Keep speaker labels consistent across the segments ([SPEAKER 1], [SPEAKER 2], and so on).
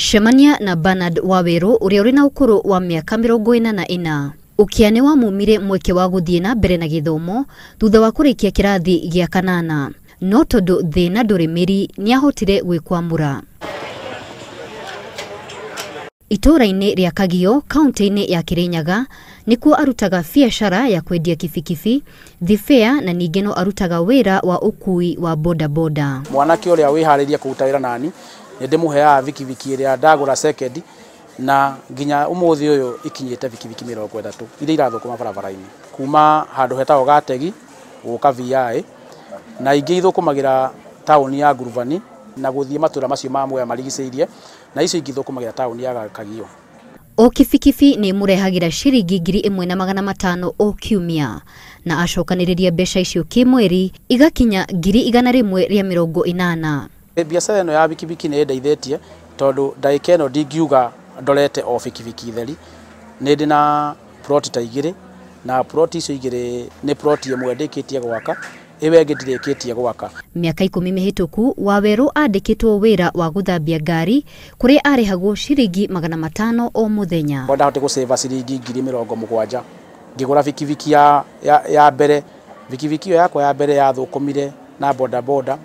[SPEAKER 1] Shemania na Bernard Waweru uria uri na ukuru wa miaka 44 ukiane wa mumire mweke wa guthie na mbere na githomo thutha wa kurikia kirathi gia 8 no tondu thina nduri miri ni ahotire gwikwamura. Itura-ini ria Kagio kaunti-ini ya Kirinyaga nikuo arutaga biashara ya kwendia kibikibi, thifea na ningi no arutaga wira wa ukui wa boda boda.
[SPEAKER 2] Mwanake uria wihariria kuruta wira nani ndimuheaga bikibiki iria ndagura second na nginya umuthi uyu ikinyite bikibiki 30 iria irathukuma barabara-ini kuma handu hetagwo Gategi guka VI na ingi ithukumagira tauni ya Nguruvani na guthie matura macio ma Mwea marigiceirie na icio ingi ithukumagira tauni ya Kagio.
[SPEAKER 1] O kibikibi ni murehagira shiringi 1500 o kiumia na acokaniriria mbeca icio kimweri igakinya 180.
[SPEAKER 2] Biacara ino ya bikibiki ni ndeithĩtie tondu ndagĩka ĩno ndingiuga ndorete o bikibiki theri. Nĩ ndina plot ta 2 na plot icio 2 ni plot ĩmwe ndĩkĩtie gwaka iwe ĩngĩ ndirĩkĩtie gwaka.
[SPEAKER 1] Miaka 10 mihituku Waweru andikitwo wira wa guthambia ngari kuria arihagwo shiringi 500 o muthenya.
[SPEAKER 2] Ndahote gusave shiringi 70,000 ngigura bikibiki ya mbere. Bikibiki yakwa ya mbere yathukumire na boda boda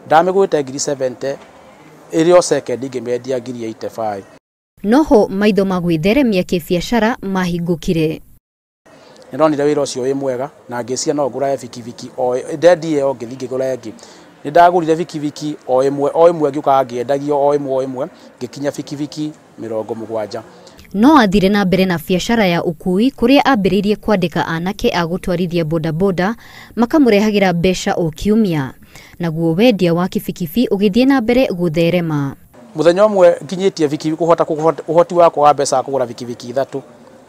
[SPEAKER 2] ndamigwite 70 irio second ngĩmendia 85.
[SPEAKER 1] Noho maitho magwitheremia kibiashara mahingukire.
[SPEAKER 2] Nĩndonire wĩra ũcio wĩ mwega na ngĩcia no ngũra bikibiki o ndendie o ngĩthi ngĩgũra ĩngĩ. Nĩndagũrire bikibiki o ĩmwe ngĩũkaga ngĩendagio o ĩmwe ngĩkinya bikibiki 70.
[SPEAKER 1] No athire na mbere na biashara ya ukui kuria ambĩrĩirie kwandĩka anake a gũtwarithia boda boda makamurehagira mbeca o kiumia. Naguo wendia wa kibikibi ugithie na mbere gutherema.
[SPEAKER 2] Muthenya umwe nginyitie bikibiki uhoti wakwa wa mbeca kugura bikibiki 3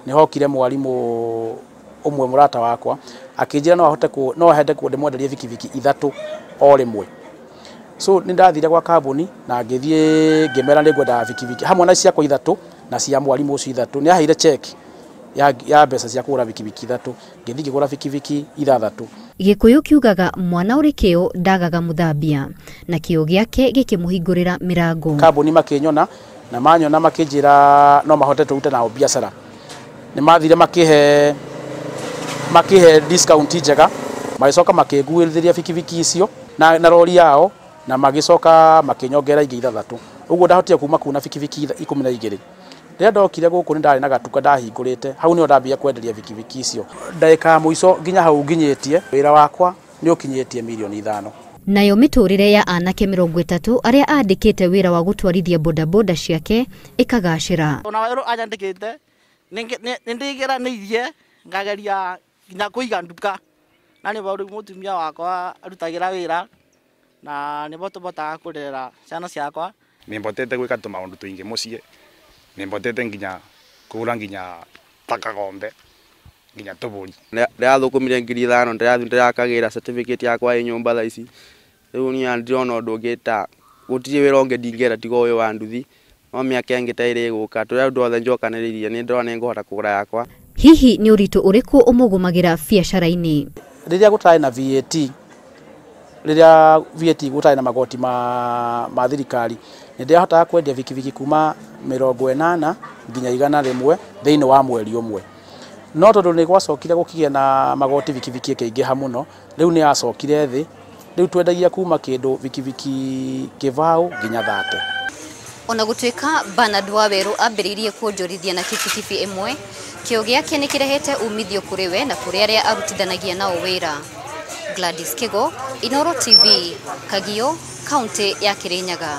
[SPEAKER 2] ni hokire mwarimu umwe murata wakwa akijira no hende kundimwenderie bikibiki 3 o rimwe. So nindathire kwa kambuni na ngithie ngimera nigwenda bikibiki hamwe na ciakwa 3 na cia mwarimu ucio 3 ni aheire check ya mbeca cia kugura bikibiki 3 ngithi ngigura bikibiki 6.
[SPEAKER 1] Gikuyu kiugaga mwana uri kio ndagaga muthambia na kio giake gikimuhingurira mirango.
[SPEAKER 2] Kambuni makinyona na manyona makijira no mahote turute nao biacara. Ni mathire makihe discount njega magicoka makiguirithiria bikibiki icio na rori yao na magicoka makinyongera ingi 3. Uguo ndahotia kuma kuna bikibiki 12. Rĩrĩa ndokire gũkũ nĩ ndarĩ na gatuka ndahingũrĩte hau nĩho ndambia kwenderia bikibiki icio. Ndagĩka mũico nginya hau nginyĩtie wĩra wakwa nĩ ũkinyĩtie 5 milioni.
[SPEAKER 1] Nayo miturire ya anake 30 aria andĩkĩte wĩra wa gũtwarithia boda boda ciake ikagacĩra.
[SPEAKER 3] Ona Waweru anyandĩkĩte nĩndĩgeranĩirie ngageria nginya kũiga nduka na nĩ bado mũtumia wakwa arutagĩra wĩra na nĩ botobotaga kũrera ciana ciakwa.
[SPEAKER 4] Nĩmbotete gwĩka tũmaũndũ tũingĩ mũciĩ. Nimbotete nginya kugura nginya takagombe nginya tuburi.
[SPEAKER 5] Ndathukumire 5,000 ndirakagira certificate yakwa nyumba tha ici. Riu ni andirona undu ngita gutiri wira unge ndingera tigo uyu wa nduthi. No miaka ingi taire guka turia ndothe njokaniririe ni ndona ngũhota kugura yakwa.
[SPEAKER 1] Hihi ni uritu uriku umugumagira biashara-ini?
[SPEAKER 2] Riria gutari na VAT gutari na magoti ma thirikari nĩndĩhotaga kwendia bikibiki kuma 80 nginya 100 thĩinĩ wa mweri ũmwe. No tondũ nĩ gwacokire gũkĩgĩa na magoti bikibiki ĩkĩingĩha mũno rĩu nĩ yacokire thĩ. Rĩu twendagia kuma kĩndũ bikibiki kĩbao nginya 30.
[SPEAKER 1] Ona gũtuĩka Bernard Waweru ambĩrĩirie kuonjorithia na kibikibi ĩmwe, kĩo gĩake nĩ kĩrehete umithio kũrĩ we na kũrĩ arĩa arutithanagia nao wĩra. Gladys Kigo, Inooro TV, Kagio, kaunti ya Kirinyaga.